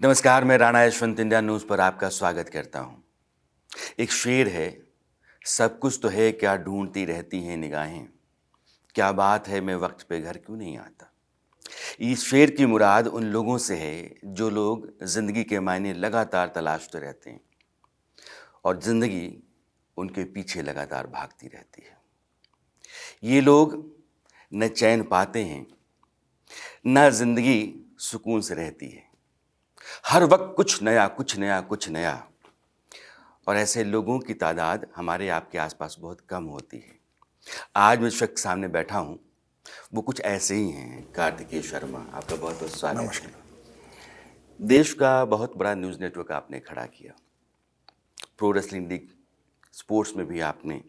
नमस्कार, मैं Rana Yashwant India news पर आपका स्वागत करता हूँ। एक शेर है, सब कुछ तो है क्या ढूंढती रहती हैं निगाहें, क्या बात है मैं वक्त पे घर क्यों नहीं आता। इस शेर की मुराद उन लोगों से है जो लोग ज़िंदगी के मायने लगातार तलाशते रहते हैं और ज़िंदगी उनके पीछे लगातार भागती रहती है। ये लोग न चैन पाते हैं, न ज़िंदगी सुकून से रहती है। हर वक्त कुछ नया, कुछ नया, कुछ नया। और ऐसे लोगों की तादाद हमारे आपके आसपास बहुत कम होती है। आज मैं शख्स सामने बैठा हूँ, वो कुछ ऐसे ही हैं। कार्तिकेय शर्मा, आपका बहुत बहुत स्वागत है। देश का बहुत बड़ा न्यूज़ नेटवर्क आपने खड़ा किया। प्रो रेसलिंग लीग स्पोर्ट्स में भी आपने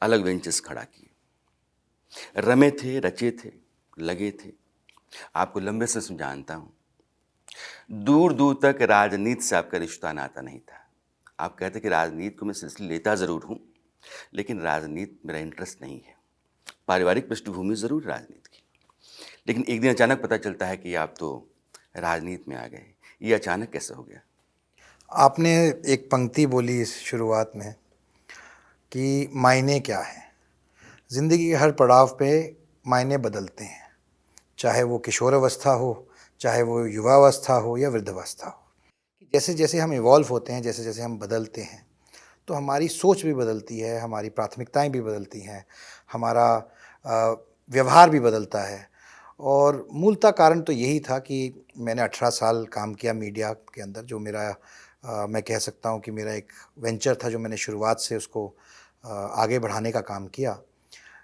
अलग वेंचर्स खड़ा किए। रमे थे, रचे थे, लगे थे। आपको लंबे से जानता हूँ। दूर दूर तक राजनीति से आपका रिश्ता नाता नहीं था। आप कहते कि राजनीति को मैं सिलसिले लेता ज़रूर हूँ, लेकिन राजनीति मेरा इंटरेस्ट नहीं है। पारिवारिक पृष्ठभूमि ज़रूर राजनीति की, लेकिन एक दिन अचानक पता चलता है कि आप तो राजनीति में आ गए। ये अचानक कैसे हो गया? आपने एक पंक्ति बोली इस शुरुआत में कि मायने क्या है। ज़िंदगी के हर पड़ाव पे मायने बदलते हैं, चाहे वो किशोरावस्था हो, चाहे वो युवावस्था हो या वृद्धावस्था हो। कि जैसे जैसे हम इवॉल्व होते हैं, जैसे जैसे हम बदलते हैं, तो हमारी सोच भी बदलती है, हमारी प्राथमिकताएं भी बदलती हैं, हमारा व्यवहार भी बदलता है। और मूलतः कारण तो यही था कि मैंने 18 साल काम किया मीडिया के अंदर, जो मेरा मैं कह सकता हूँ कि मेरा एक वेंचर था, जो मैंने शुरुआत से उसको आगे बढ़ाने का काम किया।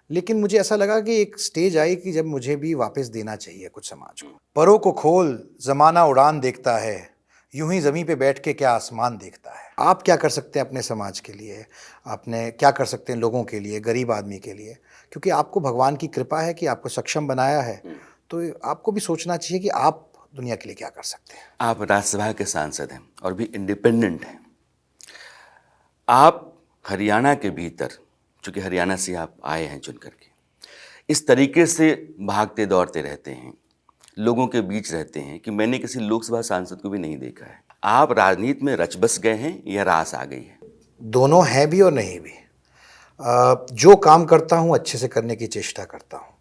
लेकिन मुझे ऐसा लगा कि एक स्टेज आई कि जब मुझे भी वापस देना चाहिए कुछ समाज को। परों को खोल, ज़माना उड़ान देखता है, यूं ही ज़मीं पे बैठ के क्या आसमान देखता है। आप क्या कर सकते हैं अपने समाज के लिए, आपने क्या कर सकते हैं लोगों के लिए, गरीब आदमी के लिए, क्योंकि आपको भगवान की कृपा है कि आपको सक्षम बनाया है। तो आपको भी सोचना चाहिए कि आप दुनिया के लिए क्या कर सकते हैं। आप राज्यसभा के सांसद हैं और भी इंडिपेंडेंट हैं। आप हरियाणा के भीतर, चूँकि हरियाणा से आप आए हैं चुन करके, इस तरीके से भागते दौड़ते रहते हैं, लोगों के बीच रहते हैं कि मैंने किसी लोकसभा सांसद को भी नहीं देखा है। आप राजनीति में रच बस गए हैं या रास आ गई है? दोनों हैं भी और नहीं भी। जो काम करता हूँ अच्छे से करने की चेष्टा करता हूँ।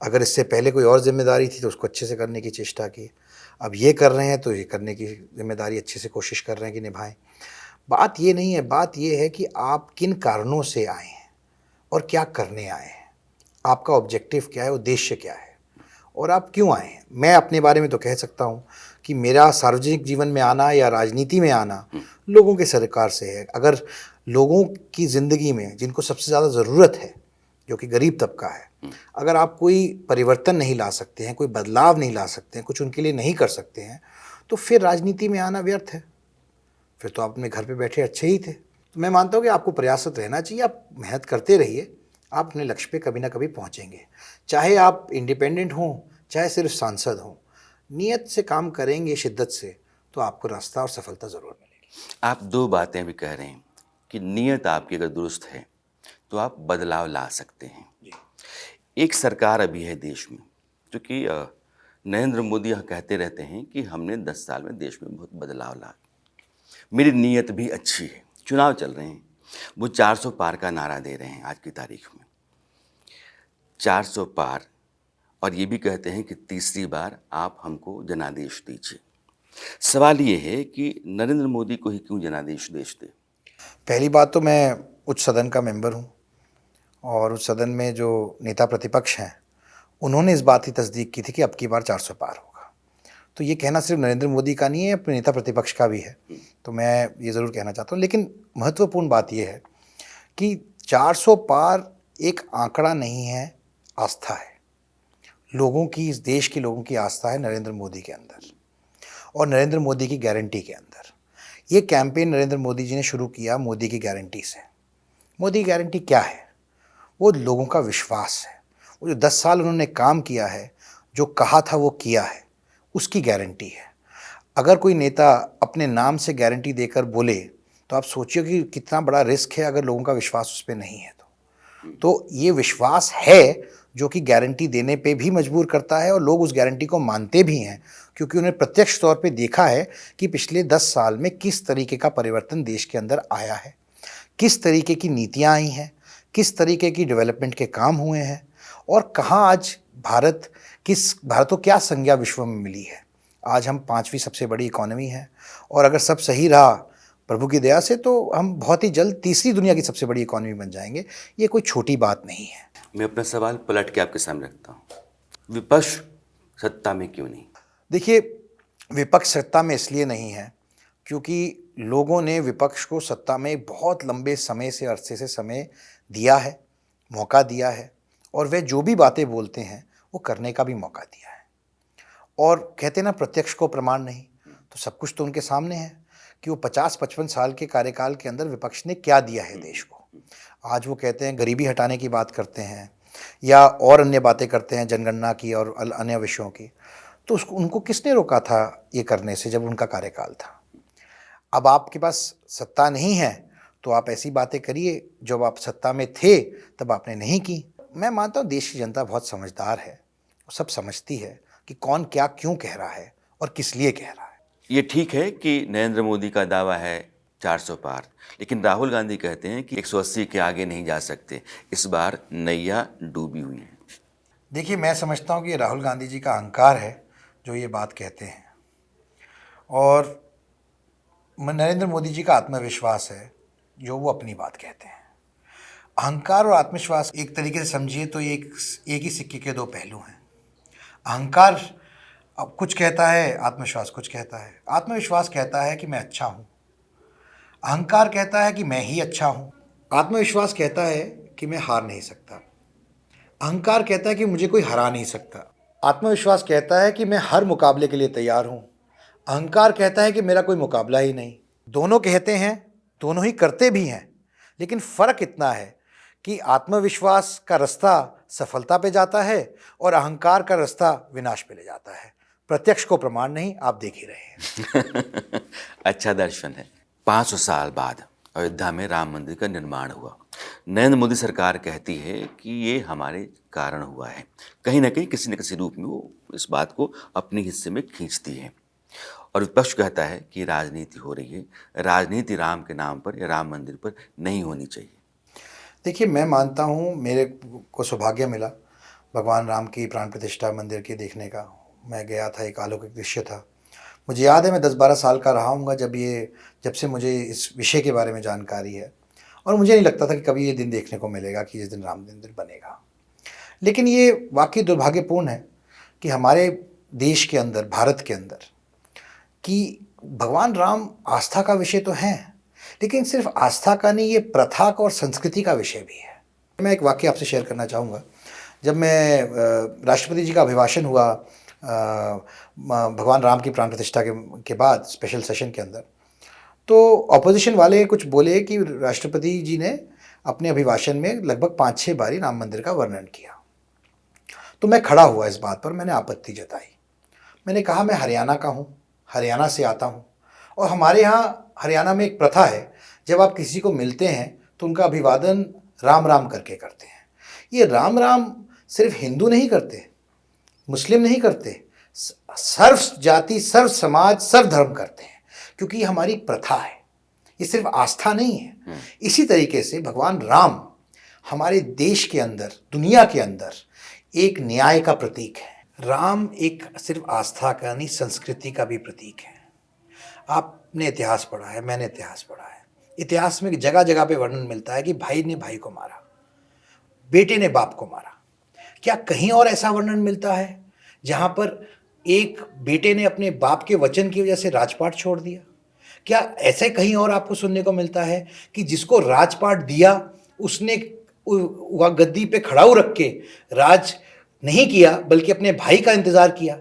अगर इससे पहले कोई और ज़िम्मेदारी थी तो उसको अच्छे से करने की चेष्टा की। अब ये कर रहे हैं तो ये करने की ज़िम्मेदारी अच्छे से कोशिश कर रहे हैं कि निभाएं। बात ये नहीं है, बात ये है कि आप किन कारणों से आए हैं और क्या करने आए हैं। आपका ऑब्जेक्टिव क्या है, उद्देश्य क्या है और आप क्यों आए हैं। मैं अपने बारे में तो कह सकता हूँ कि मेरा सार्वजनिक जीवन में आना या राजनीति में आना लोगों के सरकार से है। अगर लोगों की ज़िंदगी में जिनको सबसे ज़्यादा ज़रूरत है, जो कि गरीब तबका है, अगर आप कोई परिवर्तन नहीं ला सकते हैं, कोई बदलाव नहीं ला सकते हैं, कुछ उनके लिए नहीं कर सकते हैं, तो फिर राजनीति में आना व्यर्थ है। फिर तो आप अपने घर पे बैठे अच्छे ही थे। तो मैं मानता हूँ कि आपको प्रयासरत रहना चाहिए, आप मेहनत करते रहिए, आप अपने लक्ष्य पे कभी ना कभी पहुँचेंगे। चाहे आप इंडिपेंडेंट हों, चाहे सिर्फ सांसद हों, नियत से काम करेंगे, शिद्दत से, तो आपको रास्ता और सफलता ज़रूर मिलेगी। आप दो बातें भी कह रहे हैं कि नीयत आपकी अगर दुरुस्त है तो आप बदलाव ला सकते हैं। एक सरकार अभी है देश में, क्योंकि नरेंद्र मोदी यह कहते रहते हैं कि हमने 10 साल में देश में बहुत बदलाव ला। मेरी नीयत भी अच्छी है। चुनाव चल रहे हैं, वो 400 पार का नारा दे रहे हैं आज की तारीख में। 400 पार, और ये भी कहते हैं कि तीसरी बार आप हमको जनादेश दीजिए। सवाल ये है कि नरेंद्र मोदी को ही क्यों जनादेश दे? पहली बात तो मैं उच्च सदन का मेंबर हूँ और उस सदन में जो नेता प्रतिपक्ष हैं, उन्होंने इस बात की तस्दीक की थी कि अब की बार 400 पार होगा। तो ये कहना सिर्फ नरेंद्र मोदी का नहीं है, अपने नेता प्रतिपक्ष का भी है। तो मैं ये ज़रूर कहना चाहता हूँ। लेकिन महत्वपूर्ण बात ये है कि 400 पार एक आंकड़ा नहीं है, आस्था है। लोगों की, इस देश के लोगों की आस्था है नरेंद्र मोदी के अंदर और नरेंद्र मोदी की गारंटी के अंदर। ये कैंपेन नरेंद्र मोदी जी ने शुरू किया मोदी की गारंटी से। मोदी की गारंटी क्या है? वो लोगों का विश्वास है। वो जो 10 साल उन्होंने काम किया है, जो कहा था वो किया है, उसकी गारंटी है। अगर कोई नेता अपने नाम से गारंटी देकर बोले, तो आप सोचिए कि कितना बड़ा रिस्क है अगर लोगों का विश्वास उस पे नहीं है तो। तो ये विश्वास है जो कि गारंटी देने पे भी मजबूर करता है और लोग उस गारंटी को मानते भी हैं, क्योंकि उन्हें प्रत्यक्ष तौर पे देखा है कि पिछले 10 साल में किस तरीके का परिवर्तन देश के अंदर आया है, किस तरीके की नीतियाँ आई हैं, किस तरीके की डेवलपमेंट के काम हुए हैं और कहाँ आज भारत को क्या संज्ञा विश्व में मिली है। आज हम 5वीं सबसे बड़ी इकॉनमी है और अगर सब सही रहा प्रभु की दया से तो हम बहुत ही जल्द तीसरी दुनिया की सबसे बड़ी इकॉनमी बन जाएंगे। ये कोई छोटी बात नहीं है। मैं अपना सवाल पलट के आपके सामने रखता हूँ, विपक्ष सत्ता में क्यों नहीं? देखिए, विपक्ष सत्ता में इसलिए नहीं है क्योंकि लोगों ने विपक्ष को सत्ता में बहुत लंबे समय से अरसे से समय दिया है, मौका दिया है और वे जो भी बातें बोलते हैं वो करने का भी मौका दिया है। और कहते ना प्रत्यक्ष को प्रमाण नहीं, तो सब कुछ तो उनके सामने है कि वो 50-55 साल के कार्यकाल के अंदर विपक्ष ने क्या दिया है देश को। आज वो कहते हैं गरीबी हटाने की बात करते हैं या और अन्य बातें करते हैं, जनगणना की और अन्य विषयों की, तो उसको उनको किसने रोका था ये करने से जब उनका कार्यकाल था। अब आपके पास सत्ता नहीं है तो आप ऐसी बातें करिए, जब आप सत्ता में थे तब आपने नहीं की। मैं मानता हूँ देश की जनता बहुत समझदार है, वो सब समझती है कि कौन क्या क्यों कह रहा है और किस लिए कह रहा है। ये ठीक है कि नरेंद्र मोदी का दावा है 400 पार, लेकिन राहुल गांधी कहते हैं कि 180 के आगे नहीं जा सकते। इस बार नैया डूबी हुई है। देखिए, मैं समझता हूँ कि ये राहुल गांधी जी का अहंकार है जो ये बात कहते हैं और नरेंद्र मोदी जी का आत्मविश्वास है जो वो अपनी बात कहते हैं। अहंकार और आत्मविश्वास एक तरीके से समझिए तो ये एक ही सिक्के के दो पहलू हैं। अहंकार अब कुछ कहता है, आत्मविश्वास कुछ कहता है। आत्मविश्वास कहता है कि मैं अच्छा हूँ, अहंकार कहता है कि मैं ही अच्छा हूँ। आत्मविश्वास कहता है कि मैं हार नहीं सकता, अहंकार कहता है कि मुझे कोई हरा नहीं सकता। आत्मविश्वास कहता है कि मैं हर मुकाबले के लिए तैयार हूँ, अहंकार कहता है कि मेरा कोई मुकाबला ही नहीं। दोनों कहते हैं, दोनों ही करते भी हैं, लेकिन फ़र्क इतना है कि आत्मविश्वास का रास्ता सफलता पे जाता है और अहंकार का रास्ता विनाश पे ले जाता है। प्रत्यक्ष को प्रमाण नहीं, आप देख ही रहे हैं। अच्छा दर्शन है। 500 साल बाद अयोध्या में राम मंदिर का निर्माण हुआ। नरेंद्र मोदी सरकार कहती है कि ये हमारे कारण हुआ है। कहीं ना कहीं किसी न किसी रूप में वो इस बात को अपने हिस्से में खींचती है और विपक्ष कहता है कि राजनीति हो रही है। राजनीति राम के नाम पर या राम मंदिर पर नहीं होनी चाहिए। देखिए, मैं मानता हूँ, मेरे को सौभाग्य मिला भगवान राम की प्राण प्रतिष्ठा मंदिर की देखने का। मैं गया था, एक अलौकिक दृश्य था। मुझे याद है मैं 10-12 साल का रहा हूँगा जब से मुझे इस विषय के बारे में जानकारी है और मुझे नहीं लगता था कि कभी ये दिन देखने को मिलेगा कि जिस दिन राम मंदिर बनेगा। लेकिन ये वाकई दुर्भाग्यपूर्ण है कि हमारे देश के अंदर, भारत के अंदर, कि भगवान राम आस्था का विषय तो हैं, लेकिन सिर्फ आस्था का नहीं, ये प्रथा का और संस्कृति का विषय भी है। मैं एक वाक़या आपसे शेयर करना चाहूँगा। जब मैं राष्ट्रपति जी का अभिभाषण हुआ भगवान राम की प्राण प्रतिष्ठा के बाद स्पेशल सेशन के अंदर, तो ऑपोजिशन वाले कुछ बोले कि राष्ट्रपति जी ने अपने अभिभाषण में लगभग 5-6 बारी राम मंदिर का वर्णन किया। तो मैं खड़ा हुआ इस बात पर, मैंने आपत्ति जताई। मैंने कहा मैं हरियाणा का हूँ, हरियाणा से आता हूँ और हमारे यहाँ हरियाणा में एक प्रथा है, जब आप किसी को मिलते हैं तो उनका अभिवादन राम राम करके करते हैं। ये राम राम सिर्फ हिंदू नहीं करते, मुस्लिम नहीं करते, सर्व जाति, सर्व समाज, सर्व धर्म करते हैं, क्योंकि ये हमारी प्रथा है, ये सिर्फ आस्था नहीं है। इसी तरीके से भगवान राम हमारे देश के अंदर, दुनिया के अंदर एक न्याय का प्रतीक है। राम एक सिर्फ आस्था का नहीं, संस्कृति का भी प्रतीक है। आपने इतिहास पढ़ा है, मैंने इतिहास पढ़ा है। इतिहास में जगह जगह पे वर्णन मिलता है कि भाई ने भाई को मारा, बेटे ने बाप को मारा। क्या कहीं और ऐसा वर्णन मिलता है जहाँ पर एक बेटे ने अपने बाप के वचन की वजह से राजपाट छोड़ दिया? क्या ऐसे कहीं और आपको सुनने को मिलता है कि जिसको राजपाट दिया उसने वह गद्दी पे खड़ाऊ रख के राज नहीं किया बल्कि अपने भाई का इंतजार किया?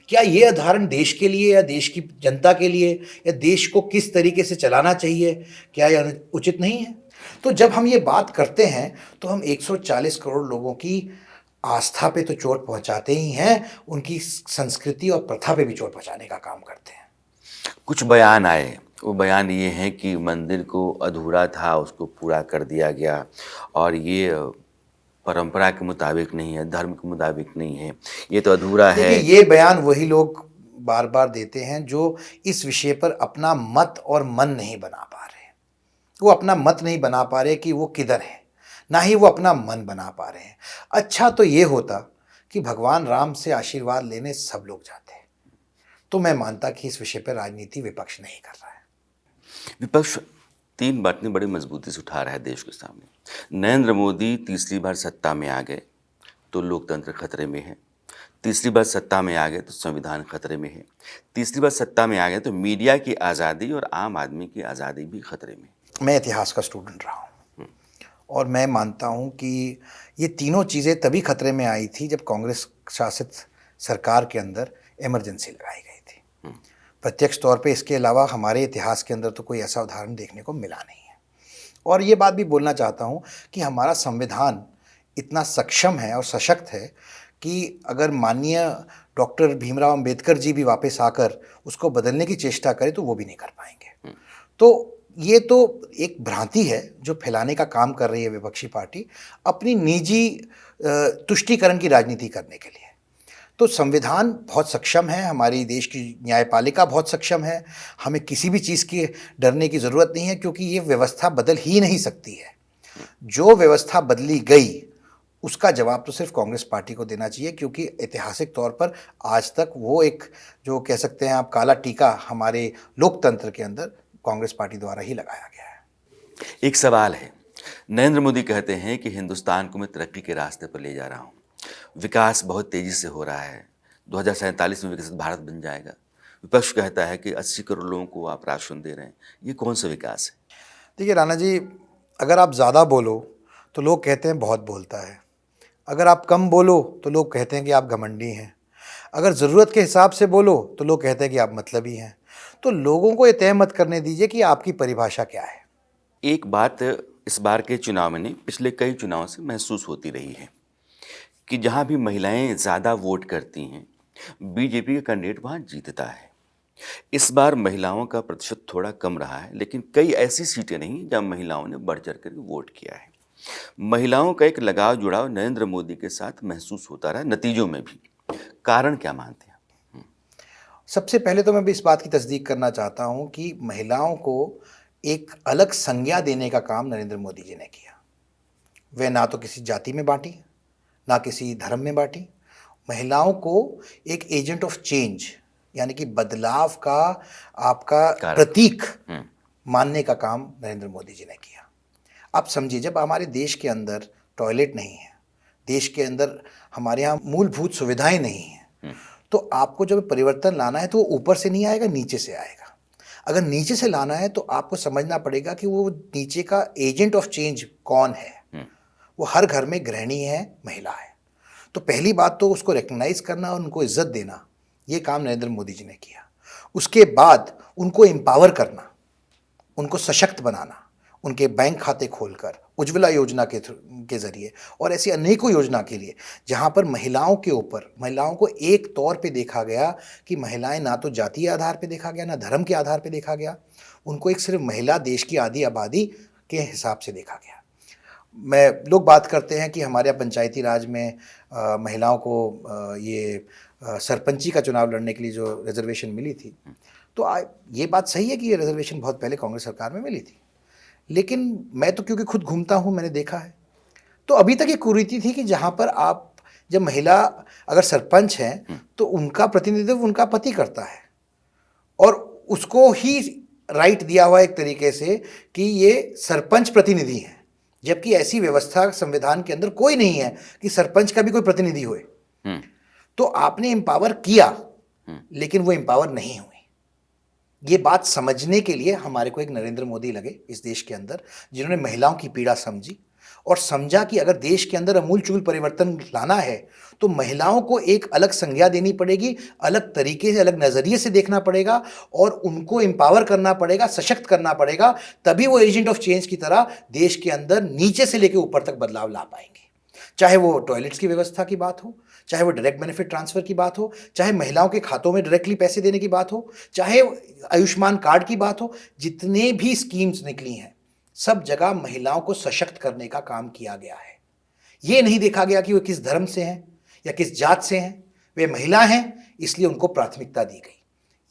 क्या ये उदाहरण देश के लिए या देश की जनता के लिए या देश को किस तरीके से चलाना चाहिए, क्या यह उचित नहीं है? तो जब हम ये बात करते हैं तो हम 140 करोड़ लोगों की आस्था पे तो चोट पहुंचाते ही हैं, उनकी संस्कृति और प्रथा पे भी चोट पहुंचाने का काम करते हैं। कुछ बयान आए वो बयान ये है कि मंदिर को अधूरा था, उसको पूरा कर दिया गया और ये परंपरा के मुताबिक नहीं है, धर्म के मुताबिक नहीं है, ये तो अधूरा है। देखिए, ये बयान वही लोग बार बार देते हैं जो इस विषय पर अपना मत और मन नहीं बना पा रहे। वो अपना मत नहीं बना पा रहे कि वो किधर है, ना ही वो अपना मन बना पा रहे हैं। अच्छा तो ये होता कि भगवान राम से आशीर्वाद लेने सब लोग जाते, तो मैं मानता कि इस विषय पर राजनीति विपक्ष नहीं कर रहा है। विपक्ष 3 बातें बड़ी मजबूती से उठा रहा है देश के सामने। नरेंद्र मोदी तीसरी बार सत्ता में आ गए तो लोकतंत्र खतरे में है, तीसरी बार सत्ता में आ गए तो संविधान खतरे में है, तीसरी बार सत्ता में आ गए तो मीडिया की आज़ादी और आम आदमी की आज़ादी भी खतरे में है। मैं इतिहास का स्टूडेंट रहा हूँ और मैं मानता हूँ कि ये तीनों चीज़ें तभी खतरे में आई थी जब कांग्रेस शासित सरकार के अंदर इमरजेंसी लगाई गई थी। प्रत्यक्ष तौर पे इसके अलावा हमारे इतिहास के अंदर तो कोई ऐसा उदाहरण देखने को मिला नहीं है। और ये बात भी बोलना चाहता हूँ कि हमारा संविधान इतना सक्षम है और सशक्त है कि अगर माननीय डॉक्टर भीमराव अंबेडकर जी भी वापस आकर उसको बदलने की चेष्टा करें तो वो भी नहीं कर पाएंगे। तो ये तो एक भ्रांति है जो फैलाने का काम कर रही है विपक्षी पार्टी अपनी निजी तुष्टीकरण की राजनीति करने के लिए। तो संविधान बहुत सक्षम है, हमारी देश की न्यायपालिका बहुत सक्षम है, हमें किसी भी चीज़ की डरने की ज़रूरत नहीं है क्योंकि ये व्यवस्था बदल ही नहीं सकती है। जो व्यवस्था बदली गई उसका जवाब तो सिर्फ कांग्रेस पार्टी को देना चाहिए क्योंकि ऐतिहासिक तौर पर आज तक वो एक जो कह सकते हैं आप काला टीका हमारे लोकतंत्र के अंदर कांग्रेस पार्टी द्वारा ही लगाया गया है। एक सवाल है, नरेंद्र मोदी कहते हैं कि हिंदुस्तान को मैं तरक्की के रास्ते पर ले जा रहा हूँ, विकास बहुत तेज़ी से हो रहा है, 2047 में विकसित भारत बन जाएगा। विपक्ष कहता है कि 80 करोड़ लोगों को आप राशन दे रहे हैं, ये कौन सा विकास है? देखिए राणा जी, अगर आप ज़्यादा बोलो तो लोग कहते हैं बहुत बोलता है, अगर आप कम बोलो तो लोग कहते हैं कि आप घमंडी हैं, अगर ज़रूरत के हिसाब से बोलो तो लोग कहते हैं कि आप मतलबी हैं। तो लोगों को ये तय मत करने दीजिए कि आपकी परिभाषा क्या है। एक बात इस बार के चुनाव में नहीं, पिछले कई चुनाव से महसूस होती रही है कि जहाँ भी महिलाएं ज़्यादा वोट करती हैं, बीजेपी का कैंडिडेट वहाँ जीतता है। इस बार महिलाओं का प्रतिशत थोड़ा कम रहा है, लेकिन कई ऐसी सीटें नहीं जहाँ महिलाओं ने बढ़ चढ़ कर वोट किया है। महिलाओं का एक लगाव जुड़ाव नरेंद्र मोदी के साथ महसूस होता रहा, नतीजों में भी। कारण क्या मानते हैं? सबसे पहले तो मैं भी इस बात की तस्दीक करना चाहता हूं कि महिलाओं को एक अलग संज्ञा देने का काम नरेंद्र मोदी जी ने किया। वे ना तो किसी जाति में बांटी, ना किसी धर्म में बांटी। महिलाओं को एक एजेंट ऑफ चेंज यानी कि बदलाव का आपका प्रतीक मानने का काम नरेंद्र मोदी जी ने किया। आप समझिए, जब हमारे देश के अंदर टॉयलेट नहीं है, देश के अंदर हमारे यहाँ मूलभूत सुविधाएं नहीं हैं, तो आपको जब परिवर्तन लाना है तो वो ऊपर से नहीं आएगा, नीचे से आएगा। अगर नीचे से लाना है तो आपको समझना पड़ेगा कि वो नीचे का एजेंट ऑफ चेंज कौन है। वो हर घर में गृहिणी है, महिला है। तो पहली बात तो उसको रिकग्नाइज करना और उनको इज्जत देना, ये काम नरेंद्र मोदी जी ने किया। उसके बाद उनको एम्पावर करना, उनको सशक्त बनाना, उनके बैंक खाते खोलकर उज्ज्वला योजना के ज़रिए और ऐसी अनेकों योजना के लिए जहाँ पर महिलाओं के ऊपर महिलाओं को एक तौर पे देखा गया कि महिलाएं ना तो जातीय आधार पे देखा गया, ना धर्म के आधार पे देखा गया, उनको एक सिर्फ महिला देश की आधी आबादी के हिसाब से देखा गया। लोग बात करते हैं कि हमारे यहाँ पंचायती राज में महिलाओं को सरपंची का चुनाव लड़ने के लिए जो रिजर्वेशन मिली थी, तो ये बात सही है कि ये रिजर्वेशन बहुत पहले कांग्रेस सरकार में मिली थी, लेकिन मैं तो क्योंकि खुद घूमता हूँ, मैंने देखा है। तो अभी तक ये कुरीति थी कि जहाँ पर आप जब महिला अगर सरपंच हैं तो उनका प्रतिनिधित्व उनका पति करता है और उसको ही राइट दिया हुआ एक तरीके से कि ये सरपंच प्रतिनिधि हैं, जबकि ऐसी व्यवस्था संविधान के अंदर कोई नहीं है कि सरपंच का भी कोई प्रतिनिधि होए। तो आपने एम्पावर किया लेकिन वो एम्पावर नहीं हुई। ये बात समझने के लिए हमारे को एक नरेंद्र मोदी लगे इस देश के अंदर, जिन्होंने महिलाओं की पीड़ा समझी और समझा कि अगर देश के अंदर अमूलचूल परिवर्तन लाना है तो महिलाओं को एक अलग संज्ञा देनी पड़ेगी, अलग तरीके से, अलग नज़रिए से देखना पड़ेगा और उनको एम्पावर करना पड़ेगा, सशक्त करना पड़ेगा। तभी वो एजेंट ऑफ चेंज की तरह देश के अंदर नीचे से लेकर ऊपर तक बदलाव ला पाएंगे। चाहे वो टॉयलेट्स की व्यवस्था की बात हो, चाहे वो डायरेक्ट बेनिफिट ट्रांसफर की बात हो, चाहे महिलाओं के खातों में डायरेक्टली पैसे देने की बात हो, चाहे आयुष्मान कार्ड की बात हो, जितने भी स्कीम्स निकली हैं सब जगह महिलाओं को सशक्त करने का काम किया गया है। ये नहीं देखा गया कि वे किस धर्म से हैं या किस जात से हैं, वे महिला हैं इसलिए उनको प्राथमिकता दी गई।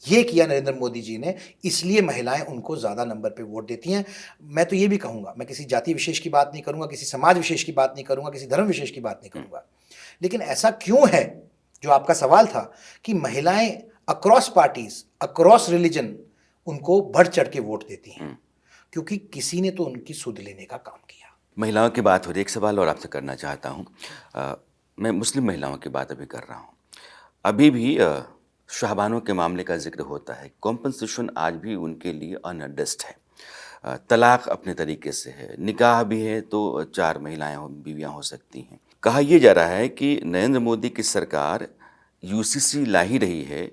ये किया नरेंद्र मोदी जी ने, इसलिए महिलाएं उनको ज़्यादा नंबर पे वोट देती हैं। मैं तो ये भी कहूँगा, मैं किसी जाति विशेष की बात नहीं करूँगा, किसी समाज विशेष की बात नहीं करूँगा, किसी धर्म विशेष की बात नहीं करूँगा, लेकिन ऐसा क्यों है, जो आपका सवाल था, कि महिलाएं अक्रॉस पार्टीज, अक्रॉस रिलीजन उनको बढ़ चढ़ के वोट देती हैं? क्योंकि किसी ने तो उनकी सुध लेने का काम किया। महिलाओं की बात हो रही है, एक सवाल और आपसे करना चाहता हूँ। मैं मुस्लिम महिलाओं की बात अभी कर रहा हूँ। अभी भी शाहबानों के मामले का जिक्र होता है। कॉम्पनसेशन आज भी उनके लिए अनएड्रेस्ड है। तलाक अपने तरीके से है, निकाह भी है तो 4 महिलाएं बीवियां हो सकती हैं। कहा यह जा रहा है कि नरेंद्र मोदी की सरकार यूसीसी ला ही रही है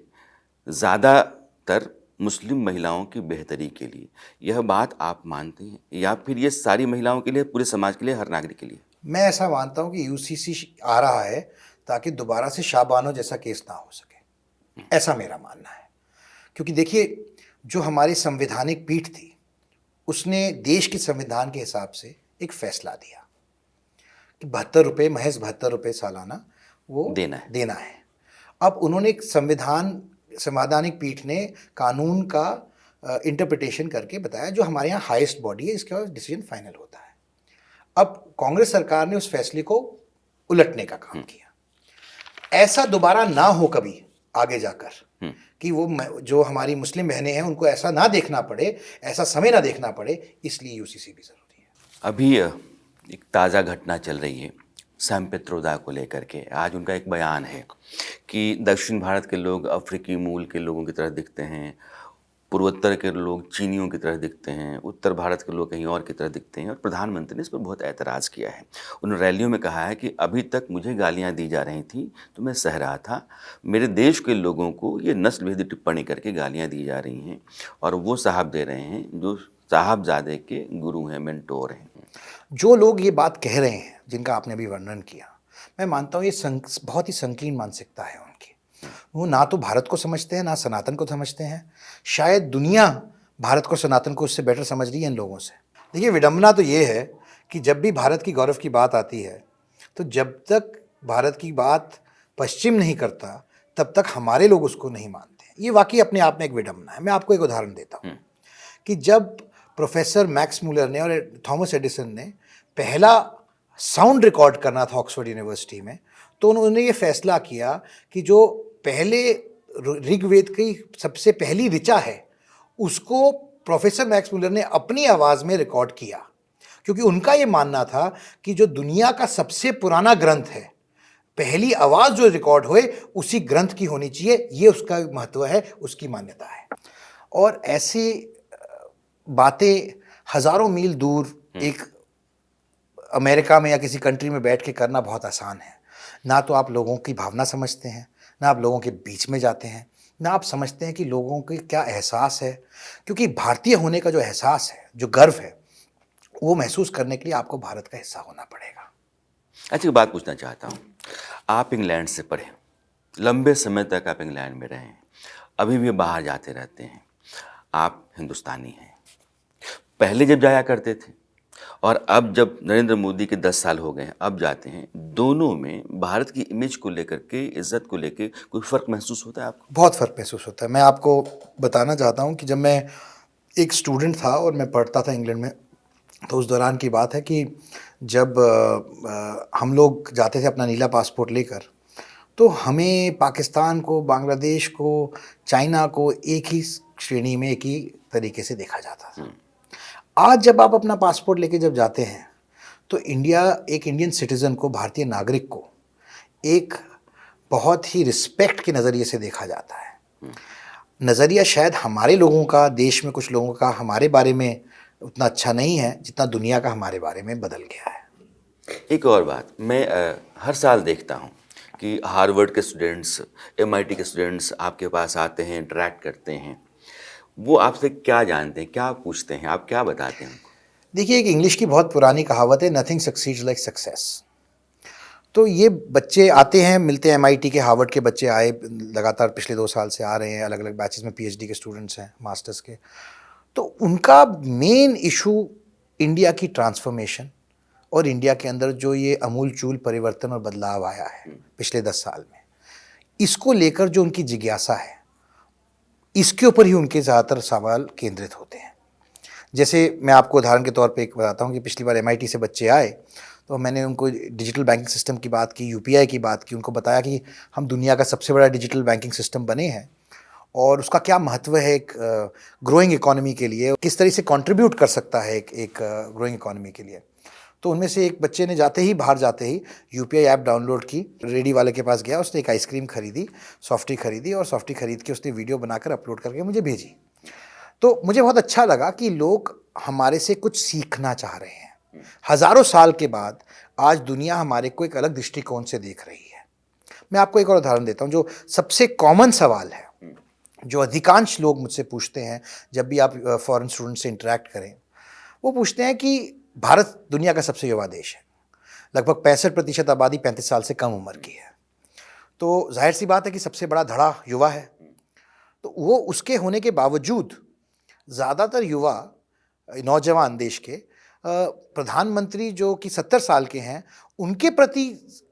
ज़्यादातर मुस्लिम महिलाओं की बेहतरी के लिए। यह बात आप मानते हैं, या फिर ये सारी महिलाओं के लिए, पूरे समाज के लिए, हर नागरिक के लिए? मैं ऐसा मानता हूँ कि यूसीसी आ रहा है ताकि दोबारा से शाहबानो जैसा केस ना हो सके, ऐसा मेरा मानना है। क्योंकि देखिए, जो हमारी संवैधानिक पीठ थी उसने देश के संविधान के हिसाब से एक फैसला दिया कि 72 रुपये, महज 72 रुपये सालाना वो देना है। अब उन्होंने एक संवैधानिक पीठ ने कानून का इंटरप्रिटेशन करके बताया, जो हमारे यहाँ हाईएस्ट बॉडी है, इसका डिसीजन फाइनल होता है। अब कांग्रेस सरकार ने उस फैसले को उलटने का काम किया। ऐसा दोबारा ना हो कभी आगे जाकर, कि वो जो हमारी मुस्लिम बहनें हैं उनको ऐसा ना देखना पड़े, ऐसा समय ना देखना पड़े, इसलिए यूसीसी भी ज़रूरी है। अभी एक ताज़ा घटना चल रही है सैम पित्रोदा को लेकर के। आज उनका एक बयान है कि दक्षिण भारत के लोग अफ्रीकी मूल के लोगों की तरह दिखते हैं, पूर्वोत्तर के लोग चीनियों की तरह दिखते हैं, उत्तर भारत के लोग कहीं और की तरह दिखते हैं। और प्रधानमंत्री ने इस पर बहुत एतराज़ किया है। उन्होंने रैलियों में कहा है कि अभी तक मुझे गालियां दी जा रही थी तो मैं सह रहा था, मेरे देश के लोगों को ये नस्लभेदी टिप्पणी करके गालियां दी जा रही हैं, और वो साहब दे रहे हैं जो साहबजादे के गुरु हैं, मेंटोर हैं। जो लोग ये बात कह रहे हैं, जिनका आपने अभी वर्णन किया, मैं मानता हूँ ये बहुत ही संकीर्ण मानसिकता है उनकी। वो ना तो भारत को समझते हैं, ना सनातन को समझते हैं। शायद दुनिया भारत को, सनातन को उससे बेटर समझ रही है इन लोगों से। देखिए, विडंबना तो ये है कि जब भी भारत की गौरव की बात आती है, तो जब तक भारत की बात पश्चिम नहीं करता तब तक हमारे लोग उसको नहीं मानते। ये वाकई अपने आप में एक विडंबना है। मैं आपको एक उदाहरण देता हूँ कि जब प्रोफेसर मैक्स मूलर ने और थॉमस एडिसन ने पहला साउंड रिकॉर्ड करना था ऑक्सफोर्ड यूनिवर्सिटी में, तो उन्होंने ये फैसला किया कि जो पहले ऋग्वेद की सबसे पहली ऋचा है उसको प्रोफेसर मैक्स मूलर ने अपनी आवाज़ में रिकॉर्ड किया, क्योंकि उनका ये मानना था कि जो दुनिया का सबसे पुराना ग्रंथ है, पहली आवाज़ जो रिकॉर्ड हुए उसी ग्रंथ की होनी चाहिए। ये उसका महत्व है, उसकी मान्यता है। और ऐसी बातें हज़ारों मील दूर एक अमेरिका में या किसी कंट्री में बैठ के करना बहुत आसान है। ना तो आप लोगों की भावना समझते हैं, ना आप लोगों के बीच में जाते हैं, ना आप समझते हैं कि लोगों के क्या एहसास है। क्योंकि भारतीय होने का जो एहसास है, जो गर्व है, वो महसूस करने के लिए आपको भारत का हिस्सा होना पड़ेगा। अच्छा, एक बात पूछना चाहता हूँ। आप इंग्लैंड से पढ़े, लंबे समय तक आप इंग्लैंड में रहे हैं, अभी भी बाहर जाते रहते हैं, आप हिंदुस्तानी हैं। पहले जब जाया करते थे और अब जब नरेंद्र मोदी के 10 साल हो गए हैं, अब जाते हैं, दोनों में भारत की इमेज को लेकर के, इज्जत को लेकर कोई फ़र्क महसूस होता है आपको? बहुत फ़र्क महसूस होता है। मैं आपको बताना चाहता हूँ कि जब मैं एक स्टूडेंट था और मैं पढ़ता था इंग्लैंड में, तो उस दौरान की बात है कि जब हम लोग जाते थे अपना नीला पासपोर्ट लेकर, तो हमें पाकिस्तान को, बांग्लादेश को, चाइना को एक ही श्रेणी में, एक ही तरीके से देखा जाता था। आज जब आप अपना पासपोर्ट लेके जब जाते हैं तो एक इंडियन सिटीज़न को, भारतीय नागरिक को, एक बहुत ही रिस्पेक्ट के नज़रिए से देखा जाता है। नज़रिया शायद हमारे लोगों का, देश में कुछ लोगों का हमारे बारे में उतना अच्छा नहीं है जितना दुनिया का हमारे बारे में बदल गया है। एक और बात, मैं हर साल देखता हूँ कि हार्वर्ड के स्टूडेंट्स, MIT के स्टूडेंट्स आपके पास आते हैं, इंटरेक्ट करते हैं। वो आपसे क्या जानते हैं, क्या पूछते हैं, आप क्या बताते हैं उनको? देखिए, एक इंग्लिश की बहुत पुरानी कहावत है, नथिंग सक्सीड्स लाइक सक्सेस। तो ये बच्चे आते हैं, मिलते हैं, एमआईटी के, हार्वर्ड के बच्चे आए, लगातार पिछले 2 साल से आ रहे हैं, अलग अलग बैचेस में पीएचडी के स्टूडेंट्स हैं, मास्टर्स के। तो उनका मेन इशू इंडिया की ट्रांसफॉर्मेशन और इंडिया के अंदर जो ये अमूलचूल परिवर्तन और बदलाव आया है पिछले 10 साल में, इसको लेकर जो उनकी जिज्ञासा है, इसके ऊपर ही उनके ज़्यादातर सवाल केंद्रित होते हैं। जैसे मैं आपको उदाहरण के तौर पे एक बताता हूँ कि पिछली बार एमआईटी से बच्चे आए तो मैंने उनको डिजिटल बैंकिंग सिस्टम की बात की, यूपीआई की बात की, उनको बताया कि हम दुनिया का सबसे बड़ा डिजिटल बैंकिंग सिस्टम बने हैं और उसका क्या महत्व है एक ग्रोइंग इकोनॉमी के लिए, किस तरह से कंट्रीब्यूट कर सकता है एक ग्रोइंग इकोनॉमी के लिए। तो उनमें से एक बच्चे ने बाहर जाते ही यूपीआई ऐप डाउनलोड की, रेडी वाले के पास गया, उसने एक आइसक्रीम खरीदी, सॉफ्टी खरीदी और सॉफ्टी खरीद के उसने वीडियो बनाकर अपलोड करके मुझे भेजी। तो मुझे बहुत अच्छा लगा कि लोग हमारे से कुछ सीखना चाह रहे हैं। हज़ारों साल के बाद आज दुनिया हमारे को एक अलग दृष्टिकोण से देख रही है। मैं आपको एक और उदाहरण देता हूँ, जो सबसे कॉमन सवाल है, जो अधिकांश लोग मुझसे पूछते हैं जब भी आप फॉरेन स्टूडेंट से इंटरेक्ट करें, वो पूछते हैं कि भारत दुनिया का सबसे युवा देश है, लगभग 65% आबादी 35 साल से कम उम्र की है, तो जाहिर सी बात है कि सबसे बड़ा धड़ा युवा है। तो वो उसके होने के बावजूद ज़्यादातर युवा नौजवान देश के प्रधानमंत्री जो कि 70 साल के हैं, उनके प्रति